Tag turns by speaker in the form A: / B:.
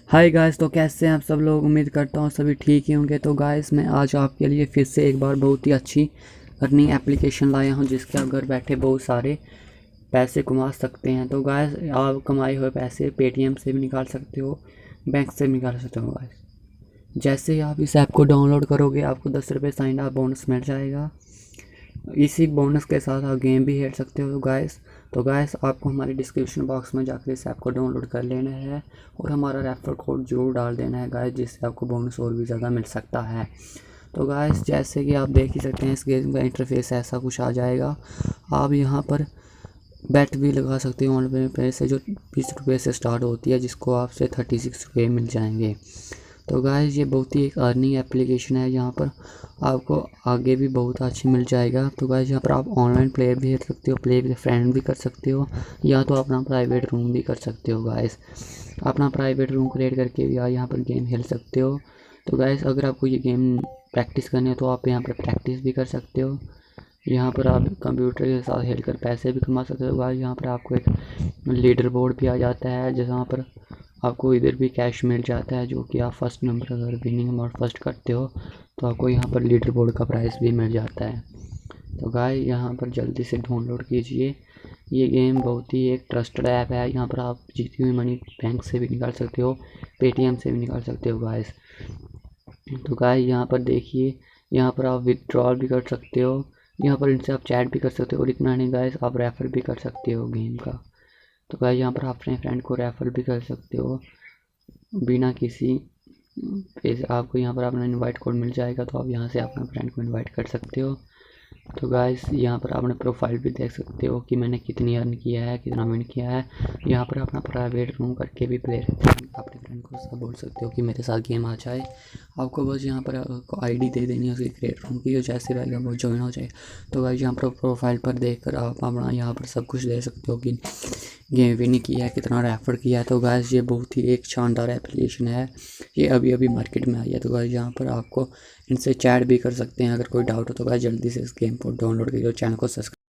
A: Hi guys, तो कैसे हैं आप सब लोग। उम्मीद करता हूँ सभी ठीक ही होंगे। तो गाइस, मैं आज आपके लिए फिर से एक बार बहुत ही अच्छी अर्निंग एप्लीकेशन लाया हूँ जिसके आप घर बैठे बहुत सारे पैसे कमा सकते हैं। तो गाइस, आप कमाए हुए पैसे पेटीएम से भी निकाल सकते हो, बैंक से भी निकाल सकते हो। गाइस, जैसे ही आप इस ऐप को डाउनलोड करोगे आपको 10 रुपये साइन अप बोनस मिल जाएगा। इसी बोनस के साथ आप गेम भी खेल सकते हो। तो गाइस आपको हमारे डिस्क्रिप्शन बॉक्स में जाकर इस ऐप को डाउनलोड कर लेना है और हमारा रेफर कोड जरूर डाल देना है गाइस, जिससे आपको बोनस और भी ज़्यादा मिल सकता है। तो गाइस, जैसे कि आप देख ही सकते हैं इस गेम का इंटरफेस ऐसा कुछ आ जाएगा। आप यहाँ पर बेट भी लगा सकते हो ऑनलाइन पे से, जो 20 रुपये से स्टार्ट होती है, जिसको आपसे 36 रुपये मिल जाएंगे। तो गाइस, ये बहुत ही एक अर्निंग एप्लीकेशन है। यहाँ पर आपको आगे भी बहुत अच्छी मिल जाएगा। तो गाइस, यहाँ पर आप ऑनलाइन प्ले भी कर सकते हो, प्ले विद फ्रेंड भी कर सकते हो, या तो अपना प्राइवेट रूम भी कर सकते हो। गाइस, अपना प्राइवेट रूम क्रिएट करके भी आप यहाँ पर गेम खेल सकते हो। तो गाइस, अगर आपको ये गेम प्रैक्टिस करनी है तो आप यहाँ पर प्रैक्टिस भी कर सकते हो। यहाँ पर आप कंप्यूटर के साथ खेल कर पैसे भी कमा सकते हो। गाइस, यहाँ पर आपको एक लीडर बोर्ड भी आ जाता है, जहाँ पर आपको इधर भी कैश मिल जाता है, जो कि आप फर्स्ट नंबर अगर विनिंग अमाउंट फर्स्ट करते हो तो आपको यहाँ पर लीडर बोर्ड का प्राइस भी मिल जाता है। तो गाइस, यहाँ पर जल्दी से डाउनलोड कीजिए। ये गेम बहुत ही एक ट्रस्टेड ऐप है। यहाँ पर आप जीती हुई मनी बैंक से भी निकाल सकते हो, पेटीएम से भी निकाल सकते हो। गाइस, तो गाइस यहाँ पर देखिए, यहाँ पर आप विथड्रॉल भी कर सकते हो, यहाँ पर इनसे आप चैट भी कर सकते हो, और इतना नहीं गाइस, आप रेफ़र भी कर सकते हो गेम का। तो गाइस, यहाँ पर आप अपने फ्रेंड को रेफ़र भी कर सकते हो बिना किसी पैसे। आपको यहाँ पर अपना इनवाइट कोड मिल जाएगा, तो आप यहाँ से अपना फ्रेंड को इनवाइट कर सकते हो। तो गाइस, यहाँ पर आपने प्रोफाइल भी देख सकते हो कि मैंने कितनी अर्न किया है, कितना विन किया है। यहाँ पर अपना प्राइवेट रूम करके भी प्ले अपने फ्रेंड को सब बोल सकते हो कि मेरे साथ गेम आ जाए। आपको बस यहाँ पर आईडी दे देनी है उसकी क्रिएट रूम की, जैसे रहेगा वो ज्वाइन हो जाए। तो गाइस, यहाँ पर प्रोफाइल पर देख कर आप अपना यहाँ पर सब कुछ दे सकते हो कि गेम विन किया है, कितना रेफर किया है। तो गाइस, ये बहुत ही एक शानदार एप्लीकेशन है। ये अभी अभी मार्केट में आई है। तो गाइस, यहाँ पर आपको इनसे चैट भी कर सकते हैं। अगर कोई डाउट हो तो गाइस जल्दी से इस गेम को डाउनलोड करिए और चैनल को सब्सक्राइब